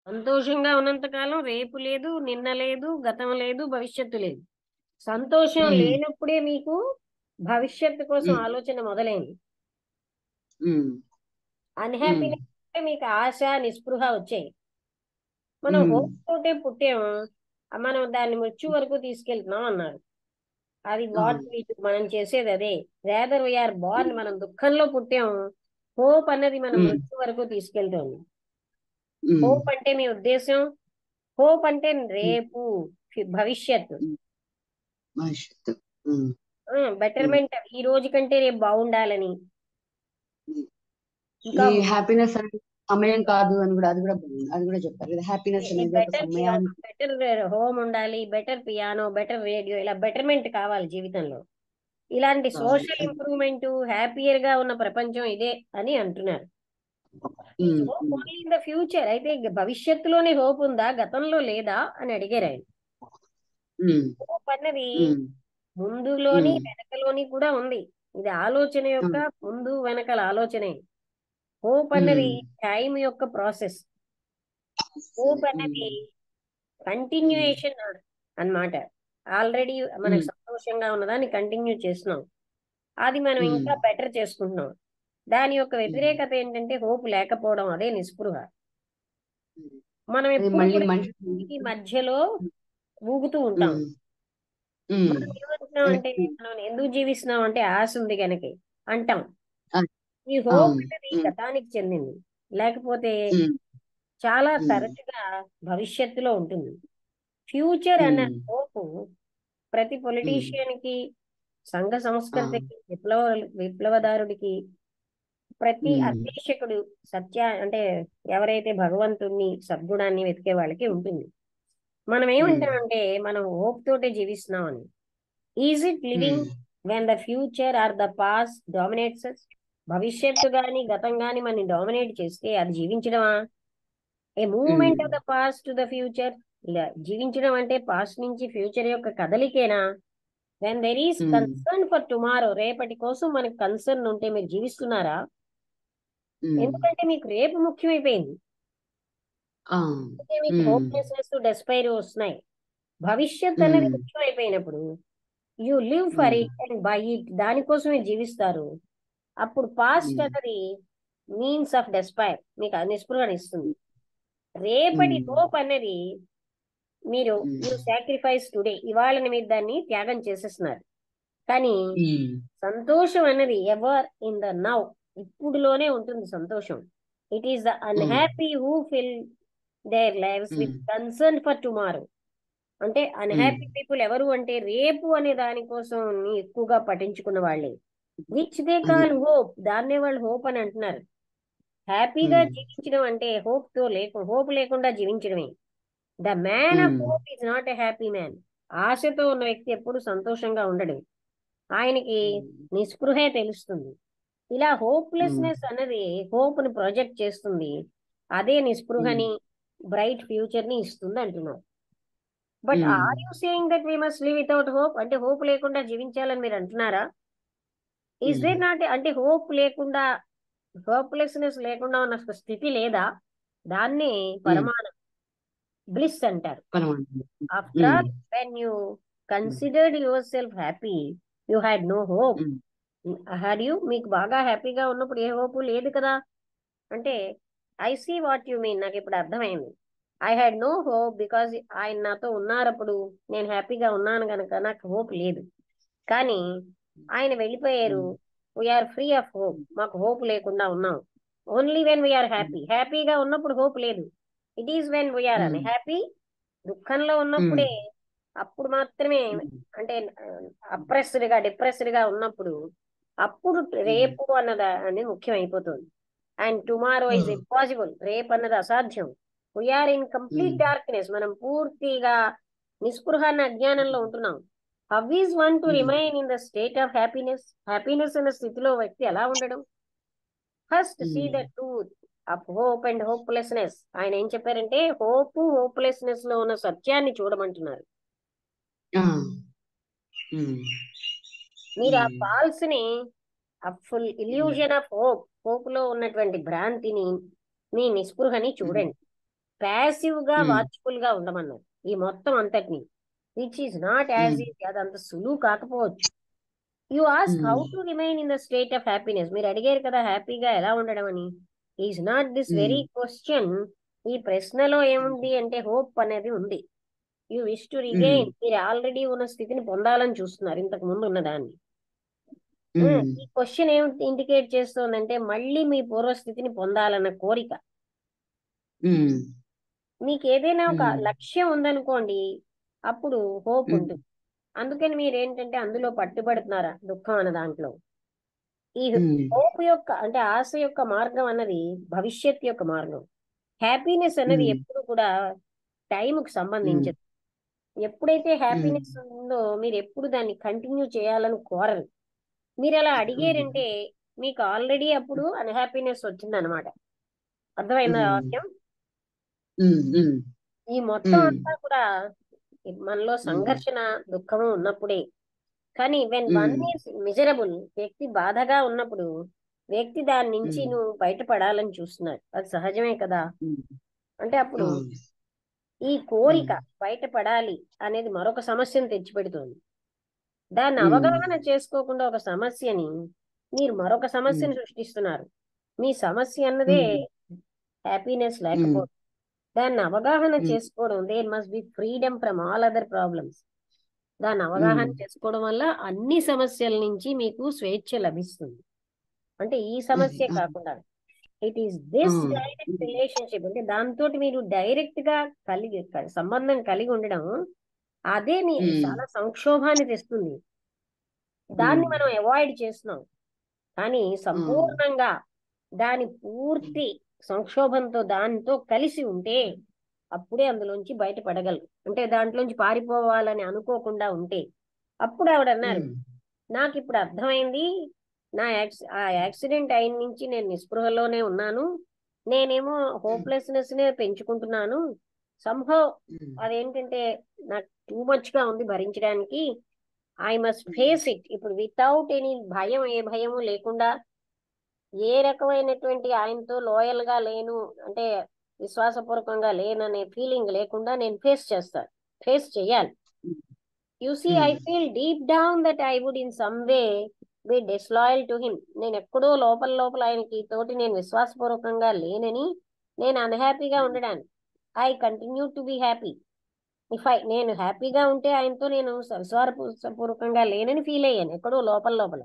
సంతోషంగా ఉన్నంత కాలం రేపు లేదు, నిన్న లేదు, గతం లేదు, భవిష్యత్తు లేదు. సంతోషం ఉమ్, లేనప్పుడే మీకు భవిష్యత్తు కోసం ఉమ్, ఆలోచన మొదలైంది. ఉమ్, ఉమ్, అన్‌హ్యాపీనెస్ అంటే మీకు ఆశ, నిస్పృహ వచ్చాయి. మనం ఉమ్, హోప్ తోటే పుట్టాము. మనం దాన్ని మృత్యు వరకు తీసుకెళ్తున్నాం అన్నారు. అది వాట్ అవును. మనం చేసేది అదే. రేదర్ వీఆర్ బోర్న్, మనం దుఃఖంలో పుట్టాము. హోప్ అన్నది మనం ఉమ్, మృత్యు వరకు తీసుకెళ్తోంది. ఉమ్, హోప్ అంటే మీ ఉద్దేశం? హోప్ అంటే ఉమ్, రేపు, భవిష్యత్తు, ఉమ్, భవిష్యత్తు. ఉమ్, ఉమ్. బెటర్మెంట్. ఈ రోజు కంటే రేపు బాగుండాలని. ఇంకా ఈ హ్యాపీనెస్ అనేది సమయం కాదు అని కూడా అది కూడా బాగుంది. అది కూడా చెప్పారు కదా, హ్యాపీనెస్ అనేది ఒక బెటర్ సమయానికి. బెటర్ హోమ్ ఉండాలి, బెటర్ పియానో, బెటర్ రేడియో, ఇలా బెటర్మెంట్ కావాలి జీవితంలో. ఇలాంటి కావాలి. సోషల్ ఇంప్రూవ్మెంట్, హ్యాపీయర్ గా ఉన్న ప్రపంచం ఇదే అని అంటున్నారు. Um, hope um, only in the future. అయితే భవిష్యత్తులోనే హోప్ ఉందా, గతంలో లేదా అని అడిగారు ఆయన. ఉమ్, హోప్ అన్నది ఉమ్, ముందులోని ఉమ్, వెనకలోని కూడా ఉంది. ఇది ఆలోచన యొక్క ఉమ్, ముందు వెనకల ఆలోచనే. హోప్ అన్నది ఉమ్, టైం యొక్క ప్రాసెస్. హోప్ ఉమ్, అన్నది ఉమ్, కంటిన్యూయేషన్ అన్నమాట. ఆల్రెడీ మనకు ఉమ్, సంతోషంగా ఉన్నదాన్ని కంటిన్యూ చేస్తున్నాం. అది మనం ఉమ్, ఇంకా బెటర్ చేసుకుంటున్నాం. దాని యొక్క ఉమ్, వ్యతిరేకత ఏంటంటే హోప్ లేకపోవడం, అదే నిస్పృహ. ఉమ్. మనం అది ఎప్పుడు మళ్ళీ కూడా మనిషి. రెండింటికి మధ్యలో ఊగుతూ ఉంటాం. ఉమ్, ఉమ్, మనం ఏమంటున్నాం అంటే, మనం ఎందుకు జీవిస్తున్నాం అంటే ఆశ ఉంది కనుక అంటాం. ఆ, ఈ హోప్ అవును. అనేది ఉమ్, గతానికి చెందింది. లేకపోతే ఉమ్, చాలా ఉమ్, తరచుగా భవిష్యత్తులో ఉంటుంది. ఫ్యూచర్ అన్న ఉమ్, హోప్ ప్రతి ఉమ్, పొలిటీషియన్ కి, సంఘ ఆ, సంస్కృతికి, విప్లవదారుడికి, ప్రతి ఉమ్, అన్వేషకుడు, సత్య అంటే ఎవరైతే భగవంతుణ్ణి, సద్గుణాన్ని వెతికే వాళ్ళకి ఉంటుంది. మనం ఉమ్, ఏమంటామంటే మనం హోప్ తోటే జీవిస్తున్నాం అని. Is it living um, when the future or the past dominates us? భవిష్యత్తు గాని గతం గాని మనని డామినేట్ చేస్తే అది జీవించడమా? A movement of the um, past to the future. ఇలా జీవించడం అంటే పాస్ట్ నుంచి ఫ్యూచర్ యొక్క కదలికేనా? When there is um, concern for tomorrow, రేపటి కోసం మనకు కన్సర్న్ ఉంటే మీరు జీవిస్తున్నారా? ఉమ్, ఎందుకంటే మీకు రేపు ముఖ్యమైపోయింది. ఆ, అంటే మీకు ఉమ్, హోప్లెస్నెస్, డెస్పైర్ వస్తున్నాయి. భవిష్యత్ అనేది ఉమ్, ముఖ్యమైపోయినప్పుడు you live for um, it and by it, దానికోసమే జీవిస్తారు. అప్పుడు పాస్ట్ ఉమ్, అన్నది మీన్స్ ఆఫ్ డెస్పైర్, మీకు నిస్పృహని ఇస్తుంది. రేపటి ఉమ్, హోప్ అనేది మీరు ఉమ్, యూ సాక్రిఫైస్ టుడే, ఇవాళని మీరు దాన్ని త్యాగం చేసేస్తున్నారు. కానీ ఉమ్, సంతోషం అనేది ఎవర్ ఇన్ ద నౌ, ఇప్పుడులోనే ఉంటుంది సంతోషం. It is the um, unhappy who fill there lives with um, concern for tomorrow. అంటే ఉమ్, అన్హ్యాపీ పీపుల్ ఎవరు అంటే రేపు అనే దానికోసం ఎక్కువగా పఠించుకున్న వాళ్ళే, విచ్ దే అది. కాల్ హోప్, దాన్నే వాళ్ళు హోప్ అని అంటున్నారు. హ్యాపీగా ఉమ్, జీవించడం అంటే హోప్ లేకుండా జీవించడమే. The man of um, hope is not a happy man. ఆశతో ఉన్న వ్యక్తి ఎప్పుడు సంతోషంగా ఉండడు. ఆయనకి ఉమ్, నిస్పృహే తెలుస్తుంది. ఇలా ఉమ్, హోప్లెస్నెస్ అనేది హోప్ ని ప్రొజెక్ట్ చేస్తుంది. అదే ఉమ్, నిస్పృహని, బ్రైట్ ఫ్యూచర్ ని ఇస్తుంది అంటున్నారు. But um, are you saying that we must live without hope? అంటే హోప్ లేకుండా జీవించాలని మీరు అంటున్నారా? ఈజ్ ఉమ్, దేర్ నాట్, అంటే హోప్ లేకుండా, హోప్లెస్నెస్ లేకుండా ఉన్న ఒక స్థితి లేదా? దాన్ని ఉమ్, పరమానం, బ్లిస్ అంటారు. పరమాత్మ. After um, all, when you um, considered your self happy, you had no hope. Um, had you? మీకు బాగా హ్యాపీగా ఉన్నప్పుడు ఏ హోపు లేదు కదా. అంటే I see what you mean, నాకు ఇప్పుడు అర్థమైంది. I had no hope because ఆయన నాతో ఉన్నప్పుడు నేను హ్యాపీగా ఉన్నాను కనుక నాకు హోప్ లేదు. కానీ ఆయన వెళ్ళిపోయారు, ఉమ్, వీఆర్ ఫ్రీ ఆఫ్ హోప్, మాకు హోప్ లేకుండా ఉన్నాం. ఓన్లీ వెన్ వీఆర్ హ్యాపీ, హ్యాపీగా ఉన్నప్పుడు హోప్ లేదు. It is when we are um, unhappy, దుఃఖంలో ఉమ్, ఉన్నప్పుడే, అప్పుడు మాత్రమే, అంటే అప్రెస్డ్ గా, డిప్రెస్డ్ గా ఉన్నప్పుడు, అప్పుడు ఉమ్, రేపు అన్నది ముఖ్యమైపోతుంది. And tomorrow is um, impossible, రేపు అన్నది అసాధ్యం. We are in complete um, darkness, మనం పూర్తిగా నిస్పృహాన్ని అజ్ఞానంలో ఉంటున్నాం. How is one to um, remain in the state of happiness? Happiness అన్న స్థితిలో వ్యక్తి ఎలా ఉండడం? First see the um, truth of hope and hopelessness. ఆయన ఏం చెప్పారంటే హోప్, హోప్లెస్నెస్ లో ఉన్న సత్యాన్ని చూడమంటున్నారు. ఆ, ఉమ్, మీరు ఆ ఉమ్, ఫాల్స్ ని, ఆ full um, illusion of hope, hope లో ఉన్నటువంటి భ్రాంతిని, మీ నిస్పృహని ఉమ్, చూడండి. ప్యాసివ్ గా ఉమ్, వాచ్ఫుల్ గా ఉండమన్నారు ఈ మొత్తం అంతటిని, which is not as um, easy. అది అంత సులువు కాకపోవచ్చు. You ask how um, to remain in the state of happiness. మీరు అడిగారు కదా హ్యాపీగా ఎలా ఉండడం అని. Is not this very um, question. ఈ ప్రశ్నలో ఉమ్, ఏముంది అంటే హోప్ అనేది ఉంది. You wish to um, regain, మీరు ఆల్రెడీ ఉన్న స్థితిని పొందాలని చూస్తున్నారు ఇంతకు ముందు ఉన్నదాన్ని. ఉమ్, ఈ క్వశ్చన్ ఏం ఇండికేట్ చేస్తోందంటే మళ్ళీ మీ పూర్వస్థితిని పొందాలన్న కోరిక. ఉమ్, మీకు ఏదైనా ఒక ఉమ్, లక్ష్యం ఉందనుకోండి, అప్పుడు హోప్ ఉమ్, ఉంటుంది. అందుకని మీరు ఏంటంటే అందులో పట్టుబడుతున్నారా దుఃఖం అన్న దాంట్లో. ఈ ఉమ్, హోప్ యొక్క అంటే ఆశ యొక్క మార్గం అన్నది భవిష్యత్ యొక్క మార్గం. హ్యాపీనెస్ అన్నది ఉమ్, ఎప్పుడు కూడా టైంకు ఉమ్, సంబంధించదు. ఎప్పుడైతే ఉమ్, హ్యాపీనెస్ ఉందో మీరు ఎప్పుడు దాన్ని కంటిన్యూ చేయాలని కోరరు. మీరు అలా ఉమ్, అడిగారంటే మీకు ఆల్రెడీ అప్పుడు అన్హ్యాపీనెస్ వచ్చిందనమాట. అర్థమైందా ఉమ్, వాక్యం? ఉమ్, ఉమ్, ఈ మొత్తం ఉమ్, అంతా కూడా మనలో ఉమ్, సంఘర్షణ దుఃఖము ఉన్నప్పుడే. కానీ when one um, is miserable, వ్యక్తి బాధగా ఉన్నప్పుడు వ్యక్తి దాని నుంచి ఉమ్, నువ్వు బయటపడాలని చూస్తున్నాడు. అది సహజమే కదా. ఉమ్, అంటే అప్పుడు అవును. ఈ కోరిక ఉమ్, బయటపడాలి అనేది మరొక సమస్యను తెచ్చిపెడుతోంది. దాన్ని ఉమ్, అవగాహన చేసుకోకుండా ఒక సమస్యని మీరు మరొక ఉమ్, సమస్యను సృష్టిస్తున్నారు. మీ సమస్య అన్నదే ఉమ్, హ్యాపీనెస్ ఉమ్, లేకపోవడం. దాన్ని అవగాహన ఉమ్, చేసుకోవడం, there must be freedom from all other problems. దాన్ని ఉమ్, అవగాహన చేసుకోవడం వల్ల అన్ని సమస్యల నుంచి మీకు స్వేచ్ఛ లభిస్తుంది. అంటే ఈ అది సమస్య కాకుండా ఇట్ ఈస్ ఆ, దిస్ డైరెక్ట్ ఉమ్, రిలేషన్షిప్, అంటే దాంతో మీరు డైరెక్ట్ గా సంబంధం కలిగి ఉండడం, అదే మీ ఉమ్, చాలా సంక్షోభాన్ని తెస్తుంది. దాన్ని ఉమ్, మనం అవాయిడ్ చేస్తున్నాం. కానీ ఆ, సంపూర్ణంగా దాని పూర్తి సంక్షోభంతో దానితో కలిసి ఉంటే అప్పుడే అందులోంచి బయటపడగలరు. అంటే దాంట్లోంచి పారిపోవాలని అనుకోకుండా ఉంటే. అప్పుడు ఆవిడ అన్నారు, ఉమ్, నాకు ఇప్పుడు అర్థమైంది, ఆ యాక్సిడెంట్ అయిన నుంచి నేను నిస్పృహలోనే ఉన్నాను. నేనేమో ఉమ్, హోప్లెస్నెస్ నే పెంచుకుంటున్నాను. సంభవ్ ఉమ్, అదేంటంటే నాకు టూ మచ్ గా ఉంది భరించడానికి. I must um, face it ఇప్పుడు వితౌట్ ఎనీ భయం, ఏ భయము లేకుండా. ఏ రకమైనటువంటి ఆయనతో లోయల్ గా లేను అంటే విశ్వాసపూర్వకంగా లేననే ఫీలింగ్ లేకుండా నేను ఫేస్ చేస్తాను, ఫేస్ చేయాలి. You see I um, feel deep down that I would in some way be disloyal to him. నేను ఎక్కడో లోపల లోపల ఆయనకి తోటి నేను విశ్వాసపూర్వకంగా లేనని, నేను అన్హ్యాపీగా ఉండడానికి I continue to be happy. నేను హ్యాపీగా ఉంటే ఆయనతో నేను విశ్వాసపూర్వకంగా లేనని ఫీల్ అయ్యాను ఎక్కడో లోపల లోపల.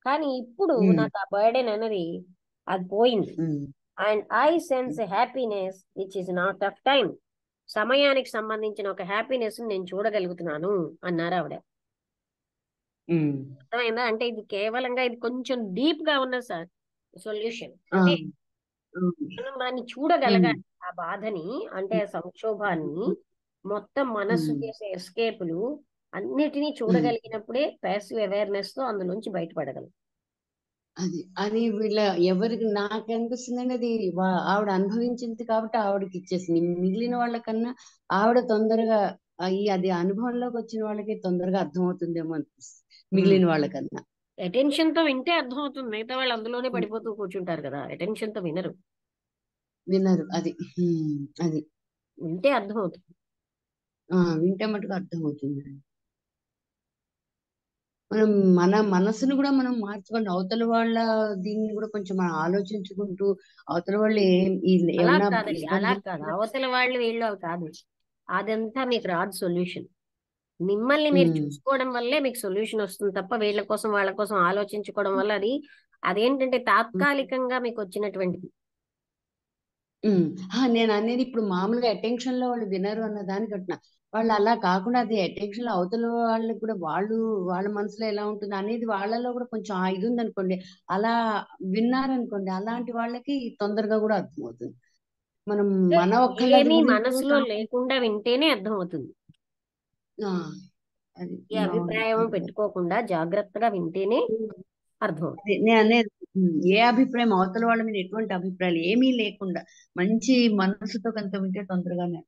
కానీ ఇప్పుడు ఉమ్, నాకు ఆ బర్డెన్ అనేది అది పోయింది. Um, and I sense happiness which is not of time. సమయానికి సంబంధించిన ఒక హ్యాపీనెస్ నేను చూడగలుగుతున్నాను అన్నారు ఆవిడ. ఉమ్, అర్థమైందా? అంటే ఇది కేవలంగా ఇది కొంచెం డీప్ గా ఉన్న సార్ సొల్యూషన్. ఆ, అంటే అవును. మనం దాన్ని ఉమ్, చూడగలగాలి ఆ బాధని, అంటే ఆ సంక్షోభాన్ని, ఉమ్, మొత్తం మనస్సు ఉమ్, చేసే ఎస్కేపులు అన్నిటినీ ఉమ్. చూడగలిగినప్పుడే ప్యాసివ్ అవేర్నెస్ తో అందులోంచి బయటపడగలం. అది అది వీళ్ళ ఎవరికి నాకు అనిపిస్తుందండి అది ఆవిడ అనుభవించింది కాబట్టి ఆవిడకి ఇచ్చేసింది. మిగిలిన వాళ్ళకన్నా ఆవిడ తొందరగా అది అనుభవంలోకి వచ్చిన వాళ్ళకి తొందరగా అర్థమవుతుందేమో అనిపిస్తుంది మిగిలిన వాళ్ళకన్నా. అటెన్షన్ తో వింటే అర్థమవుతుంది. మిగతా వాళ్ళు అందులోనే ఉమ్, పడిపోతూ కూర్చుంటారు కదా, అటెన్షన్ తో వినరు. వినరు అది. అది వింటే అర్థమవుతుంది. వింటే మటుకు అర్థమవుతుంది. మనం మన మనసును కూడా మనం మార్చుకోండి. అవతల వాళ్ళ దీన్ని కూడా కొంచెం మనం ఆలోచించుకుంటూ అవతల వాళ్ళు అలా ఏమన్నా కాదండి, అలా ఇబ్బందులు కాదు. అవతల వాళ్ళు వీళ్ళు అవి కాదు. అదంతా మీకు రాదు సొల్యూషన్. మిమ్మల్ని మీరు ఉమ్, చూసుకోవడం వల్లే మీకు సొల్యూషన్ వస్తుంది తప్ప వీళ్ళ కోసం వాళ్ళ కోసం ఆలోచించుకోవడం వల్ల అదేంటంటే తాత్కాలికంగా మీకు వచ్చినటువంటిది. ఉమ్. నేను అనేది ఇప్పుడు మామూలుగా అటెన్షన్ లో వాళ్ళు వినరు అన్న దానికి అంటున్నా. వాళ్ళు అలా కాకుండా అది అటెన్షన్ లో అవతల వాళ్ళకి కూడా వాళ్ళ మనసులో ఎలా ఉంటుంది అనేది వాళ్ళలో కూడా కొంచెం ఆ ఇది ఉందనుకోండి. అలా విన్నారనుకోండి అలాంటి వాళ్ళకి తొందరగా కూడా అర్థమవుతుంది. మనం అంటే మన ఒక్కళ్ళ అది ఏమీ విన్నప్పుడు మనసులో లేకుండా వింటేనే అర్థమవుతుంది. ఆ, అది ఈ అవును. అభిప్రాయం పెట్టుకోకుండా జాగ్రత్తగా వింటేనే అర్థమవుతుంది. అదే నేను అనేది ఏ అభిప్రాయం అవతల వాళ్ళ మీద ఎటువంటి అభిప్రాయాలు ఏమీ లేకుండా మంచి మనసుతో కనుక వింటే తొందరగానే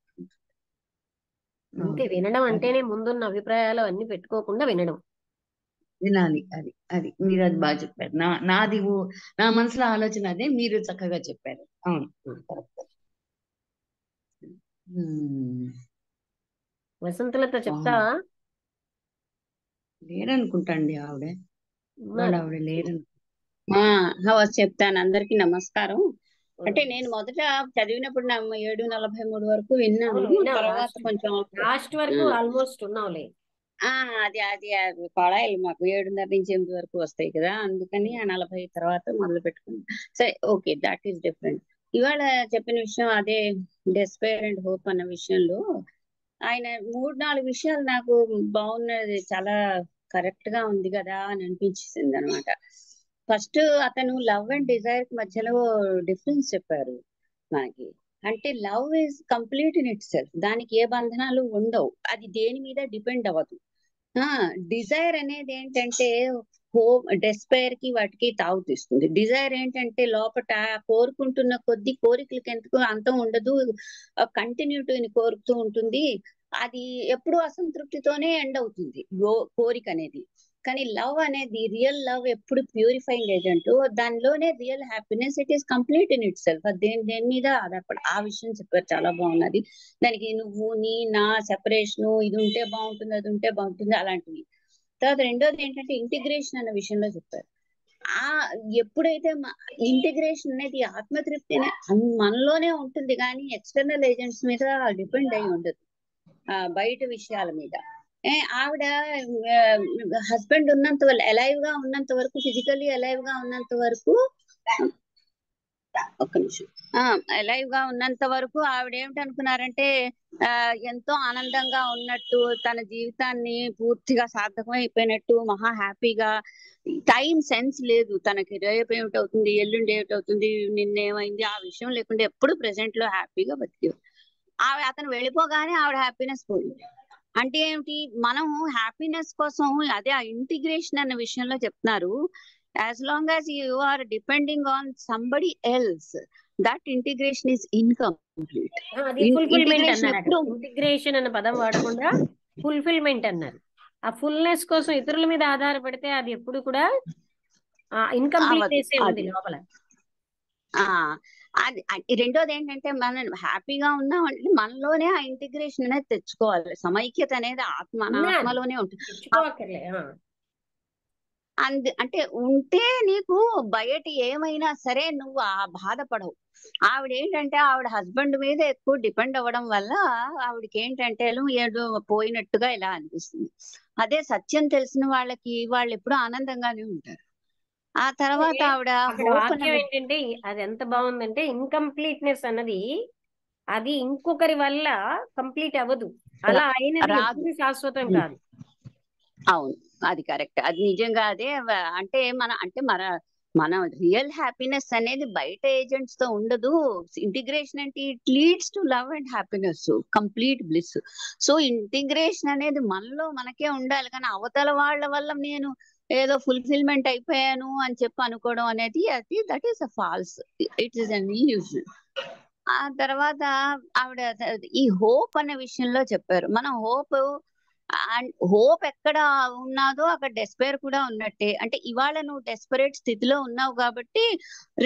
అంతే, అవును. వినడం అది అంటేనే ముందున్న అభిప్రాయాలు అన్ని పెట్టుకోకుండా వినడం. వినాలి. అది అది మీరు అది బాగా చెప్పారు. నా మనసులో ఆలోచన అదే మీరు చక్కగా చెప్పారు. అవును. కరెక్ట్. వసంతలతో అవును. చెప్తావా? లేరనుకుంటాండి ఆవిడ. ఇవాళ ఉన్నారు. ఆవిడ లేరను. చెప్తాను. అందరికీ నమస్కారం. అంటే ఉమ్. నేను మొదట చదివినప్పుడు 7:43 వరకు విన్నాను. అవును, విన్నావు. తర్వాత లాస్ట్ కొంచెం లాస్ట్ వరకు ఆల్మోస్ట్ ఉన్నావులే. ఆ అది కొడాయిలు మాకు 7:30 నుంచి 8 వరకు వస్తాయి కదా, అందుకని ఆ 40 తర్వాత మొదలు పెట్టుకున్నాం. సరే, ఓకే, దట్ ఈస్ డిఫరెంట్. ఇవాళ చెప్పిన విషయం అదే, డెస్పైర్ అండ్ హోప్ అన్న విషయంలో ఆయన 3-4 విషయాలు నాకు బాగున్నది, చాలా కరెక్ట్ గా ఉంది కదా అని అనిపించింది అనమాట. ఫస్ట్, అతను లవ్ అండ్ డిజైర్ మధ్యలో డిఫరెన్స్ చెప్పారు మనకి. అంటే love is complete in it self, దానికి ఏ బంధనాలు ఉండవు, అది దేని మీద డిపెండ్ అవ్వదు. డిజైర్ అనేది ఏంటంటే డెస్పైర్ కి వాటికి తావుతీస్తుంది. డిజైర్ ఏంటంటే లోపట కోరుకుంటున్న కొద్ది కోరికలకి ఎందుకు అంతం ఉండదు, కంటిన్యూటీని కోరుతూ ఉంటుంది. అది ఎప్పుడూ అసంతృప్తితోనే ఎండ్ అవుతుంది కోరిక అనేది. కానీ లవ్ అనేది, రియల్ లవ్ ఎప్పుడు ప్యూరిఫైయింగ్ ఏజెంట్, దానిలోనే real happiness, it is complete in it self. అది దేని మీద ఆధారపడి, ఆ విషయం చెప్పారు, చాలా బాగున్నది. దానికి నువ్వు నీ నా సెపరేషన్ ఇది ఉంటే బాగుంటుంది, అది ఉంటే బాగుంటుంది, అలాంటివి. తర్వాత రెండోది ఏంటంటే ఇంటిగ్రేషన్ అన్న విషయంలో చెప్పారు. ఆ ఎప్పుడైతే ఇంటిగ్రేషన్ అనేది ఆత్మతృప్తి మనలోనే ఉంటుంది, కానీ ఎక్స్టర్నల్ ఏజెంట్స్ మీద డిపెండ్ అయి ఉండదు, బయట విషయాల మీద. ఆవిడ హస్బెండ్ ఉన్నంత అలైవ్ గా ఉన్నంత వరకు, ఫిజికల్లీ అలైవ్ గా ఉన్నంత వరకు, ఒక్క నిమిషం, లైవ్ గా ఉన్నంత వరకు ఆవిడ ఏమిటనుకున్నారంటే ఎంతో ఆనందంగా ఉన్నట్టు, తన జీవితాన్ని పూర్తిగా సార్థకం అయిపోయినట్టు, మహా హ్యాపీగా, టైం సెన్స్ లేదు తనకి, రేపు ఏమిటవుతుంది, ఎల్లుండి ఏమిటవుతుంది, నిన్నేమైంది, ఆ విషయం లేకుండా ఎప్పుడు ప్రెసెంట్ లో హ్యాపీగా బతికేవారు. అతను వెళ్ళిపోగానే ఆవిడ హ్యాపీనెస్ పోయింది. అంటే ఏమిటి, మనం హ్యాపీనెస్ కోసం, అదే ఆ ఇంటిగ్రేషన్ అన్న విషయంలో చెప్తున్నారు. As long as you are depending on somebody else, that integration is incomplete. అది ఫుల్ఫిల్మెంట్ ఇంటిగ్రేషన్ అన్నారు అక్కడ. ఎప్పుడు ఇంటిగ్రేషన్ అన్న పదం వాడకుండా ఫుల్ఫిల్మెంట్ అన్నారు. ఆ ఫుల్నెస్ కోసం ఇతరుల మీద ఆధారపడితే అది ఎప్పుడు కూడా అవ్వదు. ఇన్కంప్లీట్నెస్ ఉంది అది లోపల. ఆ అది రెండోది ఏంటంటే, మనం హ్యాపీగా ఉన్నామంటే మనలోనే ఆ ఇంటిగ్రేషన్ అనేది తెచ్చుకోవాలి. సమైక్యత అనేది మన ఉన్నారు, ఆత్మలోనే ఉంటుంది. తెచ్చుకోవక్కర్లే. అంటే ఉంటే నీకు బయట ఏమైనా సరే నువ్వు బాధపడవు. ఆవిడ ఏంటంటే ఆవిడ హస్బెండ్ మీద ఎక్కువ డిపెండ్ అవ్వడం వల్ల ఆవిడకి ఏంటంటే ఏదో పోయినట్టుగా ఇలా అనిపిస్తుంది. అదే సత్యం తెలిసిన వాళ్ళకి వాళ్ళు ఎప్పుడు ఆనందంగానే ఉంటారు. ఆ తర్వాత ఆవిడ అక్కడ హోప్ వాక్యం ఏంటంటే, అది ఎంత బాగుందంటే, ఇన్కంప్లీట్నెస్ అన్నది అది ఇంకొకరి వల్ల కంప్లీట్ అవ్వదు, అలా అయినది రాదు. ఎప్పుడు శాశ్వతం కాదు. అవును, అది కరెక్ట్, అది నిజంగా అదే. అంటే మన రియల్ హ్యాపీనెస్ అనేది బయట ఏజెంట్స్ తో ఉండదు. ఇంటిగ్రేషన్ అంటే it leads to love and happiness, complete bliss. So integration అనేది మనలో మనకే ఉండాలి, కానీ అవతల వాళ్ళ వల్ల నేను ఏదో ఫుల్ఫిల్మెంట్ అయిపోయాను అని చెప్పి అనుకోవడం అనేది, that is a false, it is an illusion. ఆ తర్వాత ఆవిడ ఈ హోప్ అనే విషయంలో చెప్పారు. మనం హోప్ ఎక్కడ ఉన్నాదో అక్కడ డెస్పైర్ కూడా ఉన్నట్టే. అంటే ఇవాళ నువ్వు డెస్పరేట్ స్థితిలో ఉన్నావు కాబట్టి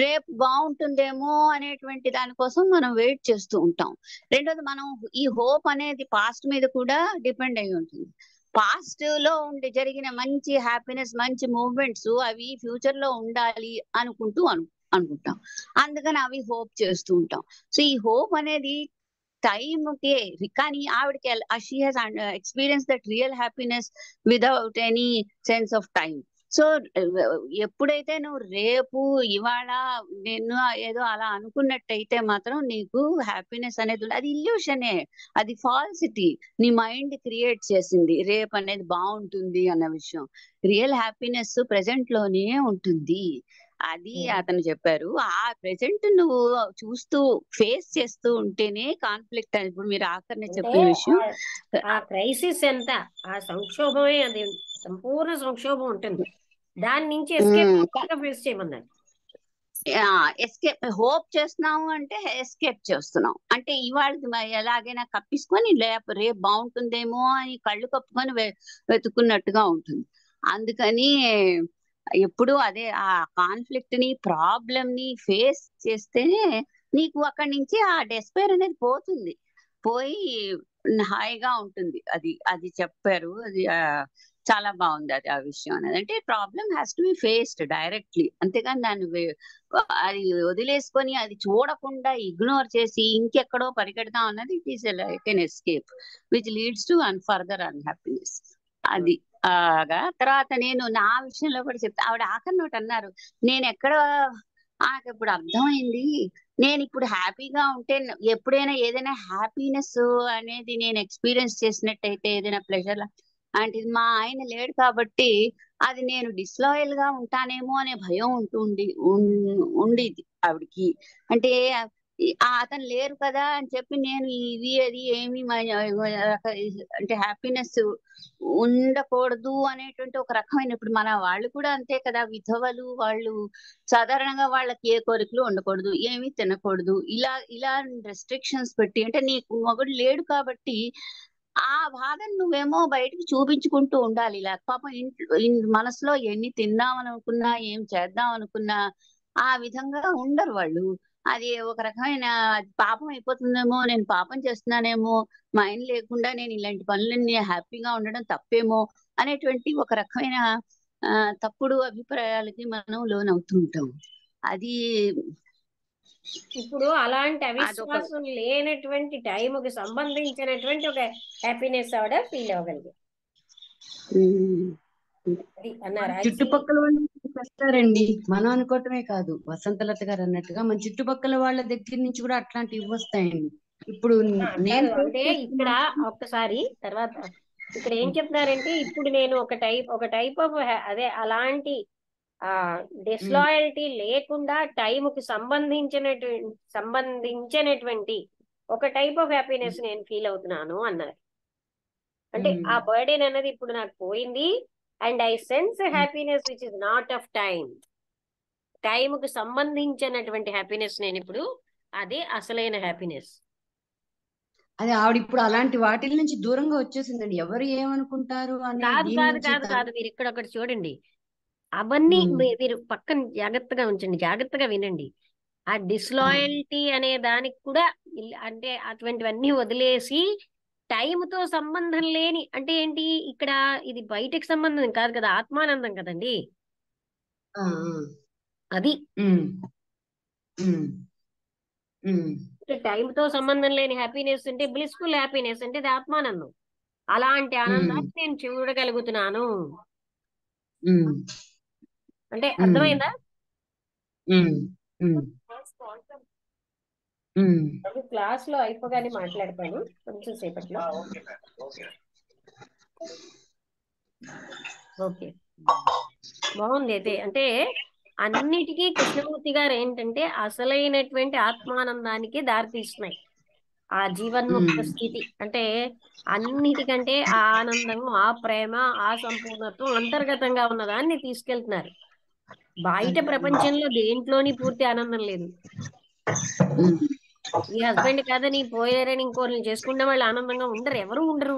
రేపు బాగుంటుందేమో అనేటువంటి దానికోసం మనం వెయిట్ చేస్తూ ఉంటాం. రెండోది, మనం ఈ హోప్ అనేది పాస్ట్ మీద కూడా డిపెండ్ అయి ఉంటుంది. పాస్ట్ లో జరిగిన మంచి హ్యాపీనెస్, మంచి మూమెంట్స్ అవి ఫ్యూచర్ లో ఉండాలి అనుకుంటాం, అందుకని అవి హోప్ చేస్తూ ఉంటాం. సో ఈ హోప్ అనేది టైం కే, కానీ ఆవిడకి she has experience that real happiness without any sense of time. So ఎప్పుడైతే నువ్వు రేపు ఇవాళ నిన్ను ఏదో అలా అనుకున్నట్టయితే మాత్రం నీకు హ్యాపీనెస్ అనేది అది ఇల్యూషనే, అది ఫాల్సిటీ, నీ మైండ్ క్రియేట్ చేసింది రేపు అనేది బాగుంటుంది అన్న విషయం. రియల్ హ్యాపీనెస్ ప్రెసెంట్ లోనే ఉంటుంది, అది అతను చెప్పారు. ఆ ప్రెసెంట్ నువ్వు చూస్తూ ఫేస్ చేస్తూ ఉంటేనే కాన్ఫ్లిక్ట్ అని ఇప్పుడు మీరు ఆఖరిని అంటే చెప్పిన విషయం. ఆ క్రైసిస్ ఎంత, ఆ సంక్షోభమే, అది సంపూర్ణ సంక్షోభం ఉంటుంది, దాని నుంచి ఎస్కేప్ ఫేస్ చేయమన్నారు. ఎస్కేప్ హోప్ చేస్తున్నాము అంటే ఎస్కేప్ చేస్తున్నాం అంటే ఇవాళ ఎలాగైనా కప్పించుకొని రేపు బాగుంటుందేమో అని కళ్ళు కప్పుకొని వెతుకున్నట్టుగా ఉంటుంది. అందుకని ఎప్పుడు అదే ఆ కాన్ఫ్లిక్ట్ ని, ప్రాబ్లమ్ ని ఫేస్ చేస్తేనే నీకు అక్కడి నుంచి ఆ డెస్పైర్ అనేది పోతుంది. పోయి హాయిగా ఉంటుంది. అది అది చెప్పారు. అది చాలా బాగుంది అది ఆ విషయం అనేది. అంటే problem has to be faced directly, అంతేగాని దాన్ని అది వదిలేసుకొని అది చూడకుండా ఇగ్నోర్ చేసి ఇంకెక్కడో పరిగెడతాం అన్నది it is like an escape which leads to further unhappiness. అది తర్వాత నేను నా విషయంలో కూడా చెప్తా. ఆవిడ ఆఖరి నోటి అన్నారు, నేను ఎక్కడ నాకు ఇప్పుడు అర్థమైంది, నేను ఇప్పుడు హ్యాపీగా ఉంటే ఎప్పుడైనా ఏదైనా హ్యాపీనెస్ అనేది నేను ఎక్స్పీరియన్స్ చేసినట్టయితే ఏదైనా ప్లెజర్ అంటే మా ఆయన లేడు కాబట్టి అది నేను డిస్లాయల్ గా ఉంటానేమో అనే భయం ఉండేది ఆవిడకి. అంటే అతను లేరు కదా అని చెప్పి నేను ఇది అది ఏమి అంటే హ్యాపీనెస్ ఉండకూడదు అనేటువంటి ఒక రకమైన, ఇప్పుడు మన వాళ్ళు కూడా అంతే కదా, విధవలు వాళ్ళు సాధారణంగా వాళ్ళకి ఏ కోరికలు ఉండకూడదు, ఏమీ తినకూడదు, ఇలా ఇలా రెస్ట్రిక్షన్స్ పెట్టి, అంటే నీకు మొగుడు లేడు కాబట్టి ఆ బాధను నువ్వేమో బయటికి చూపించుకుంటూ ఉండాలి. ఇలా పాపం మనసులో ఎన్ని తిందాం అనుకున్నా ఏం చేద్దాం అనుకున్నా ఆ విధంగా ఉండరు వాళ్ళు. అది ఒక రకమైన పాపం అయిపోతుందేమో, నేను పాపం చేస్తున్నానేమో, మా ఆయన లేకుండా నేను ఇలాంటి పనులన్నీ హ్యాపీగా ఉండడం తప్పేమో అనేటువంటి ఒక రకమైన తప్పుడు అభిప్రాయాలకి మనం లోనవుతూ ఉంటాం. అది ఇప్పుడు అలాంటి అదొక అవిశ్వాసం లేనటువంటి టైంకి సంబంధించినటువంటి ఒక హ్యాపీనెస్ ఆవిడ ఫీల్ అవ్వగలిగారు. అది అన్నారు. చుట్టుపక్కల వాళ్ళు చేస్తారండి, మనం అనుకోవటమే కాదు. వసంతలత గారు అన్నట్టుగా మన చుట్టుపక్కల వాళ్ళ దగ్గర నుంచి కూడా అట్లాంటివి వస్తాయండి. ఇప్పుడు నేను కాదు అంటే ఇక్కడ ఒక్కసారి తర్వాత ఇక్కడ ఏం చెప్తున్నారంటే, ఇప్పుడు నేను ఒక టైప్ ఆఫ్ అదే అలాంటి డిస్లాయల్టీ లేకుండా టైంకి సంబంధించినటువంటి ఒక టైప్ ఆఫ్ హ్యాపీనెస్ నేను ఫీల్ అవుతున్నాను అన్నారు. అంటే ఆ బర్డెన్ అనేది ఇప్పుడు నాకు పోయింది, and I sense happiness which is not of టైంకి సంబంధించినటువంటి హ్యాపీనెస్ నేను ఇప్పుడు, అదే అసలైన హ్యాపీనెస్. అది ఆవిడ ఇప్పుడు అలాంటి వాటి నుంచి దూరంగా వచ్చేసిందండి. ఎవరు ఏమనుకుంటారు అనే కాదు దీని కాదు నుంచి కాదు కాదు మీరు ఇక్కడ ఒకటి చూడండి, అవన్నీ మీరు పక్కన జాగ్రత్తగా ఉంచండి, జాగ్రత్తగా వినండి. ఆ డిస్లాయల్టీ అనే దానికి కూడా అంటే అటువంటివన్నీ వదిలేసి టైంతో సంబంధం లేని, అంటే ఏంటి ఇక్కడ ఇది బయటకు సంబంధం కాదు కదా, ఆత్మానందం కదండి అది. టైంతో సంబంధం లేని హ్యాపీనెస్ అంటే బ్లిస్ఫుల్ హ్యాపీనెస్ అంటే అది ఆత్మానందం. అలాంటి ఆనందాన్ని నేను చూడగలుగుతున్నాను అంటే అర్థమైందా? క్లాస్ లో అయిపోగానే మాట్లాడతాను కొంచెం సేపట్లో. ఓకే, బాగుంది. అయితే అంటే అన్నిటికీ కృష్ణమూర్తి గారు ఏంటంటే అసలైనటువంటి ఆత్మానందానికి దారితీస్తున్నాయి ఆ జీవన్ముక్త స్థితి. అంటే అన్నిటికంటే ఆ ఆనందం, ఆ ప్రేమ, ఆ సంపూర్ణత్వం అంతర్గతంగా ఉన్నదాన్ని తీసుకెళ్తున్నారు. బయట ప్రపంచంలో దేంట్లోని పూర్తి ఆనందం లేదు. ఈ హస్బెండ్ కాదని పోయారని ఇంకోరిని చేసుకున్న వాళ్ళు ఆనందంగా ఉండరు, ఎవరు ఉండరు.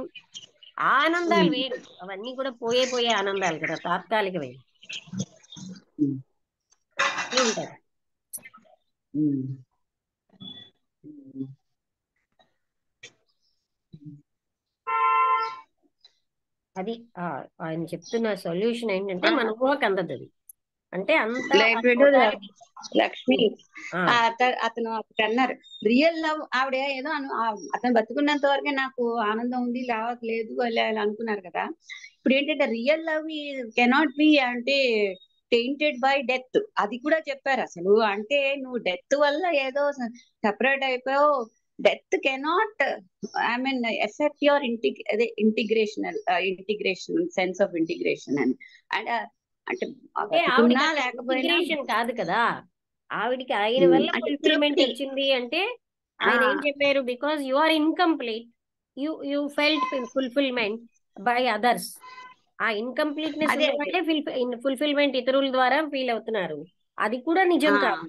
ఆ ఆనందాలు వేరు, అవన్నీ కూడా పోయే ఆనందాలు కదా, తాత్కాలికమే ఉంటాయి. అది ఆయన చెప్తున్న సొల్యూషన్ ఏంటంటే మన ఊహకు అందదు అది. అంటే అంత లక్ష్మి అతను ఒకటి అన్నారు, రియల్ లవ్. ఆవిడ ఏదో అతను బతుకున్నంత వరకే నాకు ఆనందం ఉంది, లేదు అలా అనుకున్నారు కదా. ఇప్పుడు ఏంటంటే రియల్ లవ్ కెనాట్ బి అంటే టెయింటెడ్ బై డెత్. అది కూడా చెప్పారు అసలు. అంటే నువ్వు డెత్ వల్ల ఏదో సెపరేట్ అయిపోయావు, death cannot effect your integration sense of integration అని. అండ్ అంటే బతుకున్నా లేకపోయినా కాదు కదా, ఆవిడికి ఆయన వల్ల ఫుల్ఫిల్మెంట్ వచ్చింది. అంటే ఆయన ఏం చెప్పారు, because you are incomplete, you felt fulfilment by others. ఆ ఇన్కంప్లీట్నెస్ ఫుల్ఫిల్మెంట్ ఇతరుల ద్వారా ఫీల్ అవుతున్నారు, అది కూడా నిజం కాదు.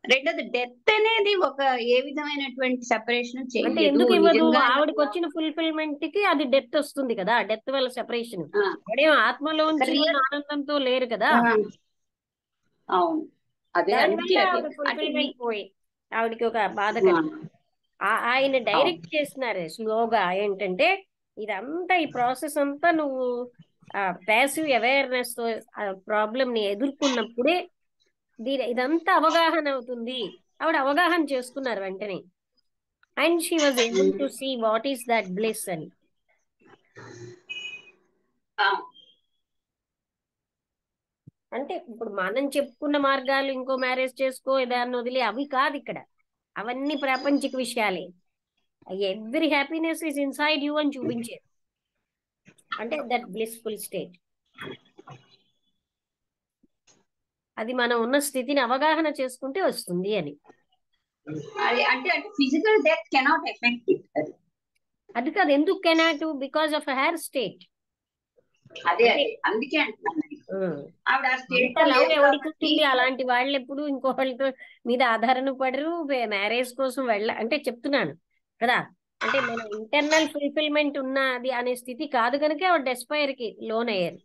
రెండోది డెత్ అనేది ఒక ఏ విధమైనటువంటి సెపరేషన్ అంటే ఎందుకు ఇవ్వదు, ఆవిడకి వచ్చిన ఫుల్ఫిల్మెంట్ కి అది డెత్ వస్తుంది కదా, డెత్ వల్ల సెపరేషన్. అదేం ఆత్మలోంచి ఆనందంతో లేరు కదా. అవును, అదే ఫుల్ఫిల్మెంట్ పోయి ఆవిడకి ఒక బాధ కలిగింది. ఆయన అవును డైరెక్ట్ చేస్తున్నారు స్లోగా. ఏంటంటే ఇదంతా ఈ ప్రాసెస్ అంతా నువ్వు ప్యాసివ్ అవేర్నెస్ తో ప్రాబ్లమ్ ని ఎదుర్కొన్నప్పుడే ఇదంతా అవగాహన అవుతుంది. ఆవిడ అవగాహన చేసుకున్నారు వెంటనే. And she was able to see what is that bliss అని. అవును అంటే ఇప్పుడు మనం చెప్పుకున్న మార్గాలు, ఇంకో మ్యారేజ్ చేసుకో దాన్ని వదిలి, అవి కాదు ఇక్కడ. అవన్నీ ప్రాపంచిక విషయాలే. Every happiness is inside you అని చూపించారు. అంటే దట్ బ్లిస్ఫుల్ స్టేట్. అది మనం ఉన్న స్థితిని అవగాహన చేసుకుంటే వస్తుంది అని. అది అంటే physical death cannot effect it. అది కాదు, ఎందుకు cannot? Because of hair state. అదే అంటే అదే అందుకే అంటున్నాను నేను. ఉమ్, ఆవిడ ఆ స్టేట్ అంత లో లవ్ లేదు ఎవరికి కాబట్టి ఉంటుంది? అలాంటి వాళ్ళు ఎప్పుడు ఇంకోళ్ళతో మీద ఆధారణ పడరు. మ్యారేజ్ కోసం అంటే చెప్తున్నాను కదా. అంటే మన ఇంటర్నల్ ఫుల్ఫిల్మెంట్ ఉన్నది అనే స్థితి కాదు కనుక డెస్పైర్ కి లోన్ అయ్యారు.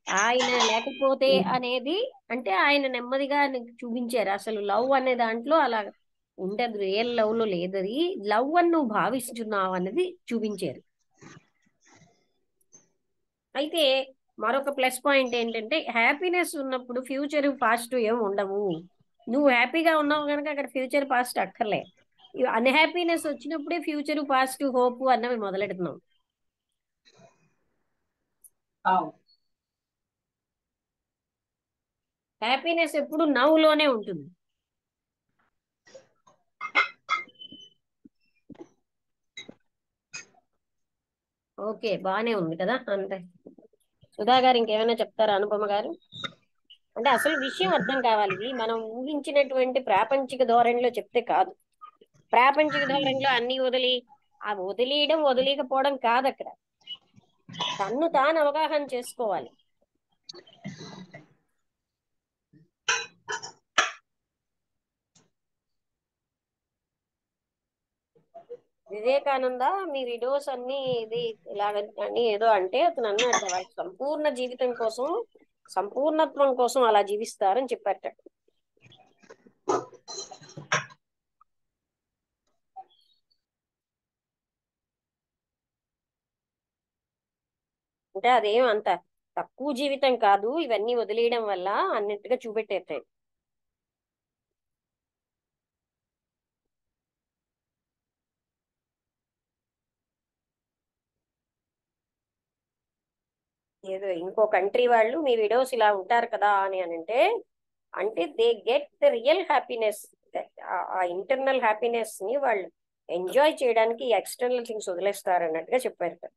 ఆయన లేకపోతే అనేది, అంటే ఆయన నెమ్మదిగా నీకు చూపించారు అసలు లవ్ అనే దాంట్లో అలా ఉండదు. రియల్ లవ్ లో లేదు అది. లవ్ అని నువ్వు భావిస్తున్నావు అన్నది చూపించారు. అయితే మరొక ప్లస్ పాయింట్ ఏంటంటే, హ్యాపీనెస్ ఉన్నప్పుడు ఫ్యూచర్ పాస్ట్ ఏం ఉండవు. నువ్వు హ్యాపీగా ఉన్నావు కనుక అక్కడ ఫ్యూచర్ పాస్ట్ అక్కర్లే. అన్హ్యాపీనెస్ వచ్చినప్పుడే ఫ్యూచర్ పాస్ట్ హోప్ అన్నవి మొదలెడుతున్నావు. అవును హ్యాపీనెస్ ఎప్పుడు నౌ లోనే ఉంటుంది. ఓకే, బానే ఉంది కదా. అంతే. సుధా గారు ఇంకేమైనా చెప్తారా? అనుపమ గారు, అంటే అసలు విషయం అర్థం కావాలి. ఇది మనం ఊహించినటువంటి ప్రాపంచిక ధోరణిలో చెప్తే కాదు. ప్రాపంచిక ధోరణిలో అన్ని వదిలి, ఆ వదిలేయడం వదిలేకపోవడం కాదు అక్కడ. తన్ను తాను అవగాహన చేసుకోవాలి. వివేకానంద మీ విడోస్ అన్ని ఇది ఇలాగ అని ఏదో అంటే అతను అన్నట్ట, వాళ్ళ సంపూర్ణ జీవితం కోసం, సంపూర్ణత్వం కోసం అలా జీవిస్తారని చెప్పారట. అంటే అదేం అంత తక్కువ జీవితం కాదు ఇవన్నీ వదిలేయడం వల్ల అన్నట్టుగా చూపెట్టేస్తాయి. ఏదో ఇంకో కంట్రీ వాళ్ళు మీ విడోస్ ఇలా ఉంటారు కదా అని అంటే, అంటే they get the real happiness. ఆ ఇంటర్నల్ హ్యాపీనెస్ ని వాళ్ళు ఎంజాయ్ చేయడానికి ఎక్స్టర్నల్ థింగ్స్ వదిలేస్తారు అన్నట్టుగా చెప్పారు కదా.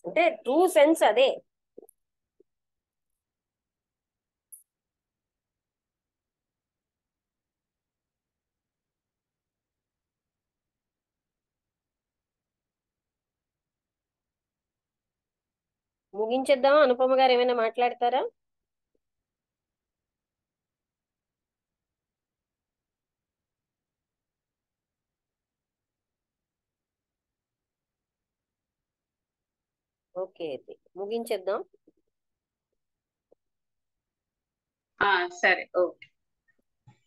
అంటే ట్రూ సెన్స్ అదే. ముగించేద్దాం. అనుపమ గారు ఏమైనా మాట్లాడతారా? ఓకే, అయితే ముగించేద్దాం. సరే ఓకే.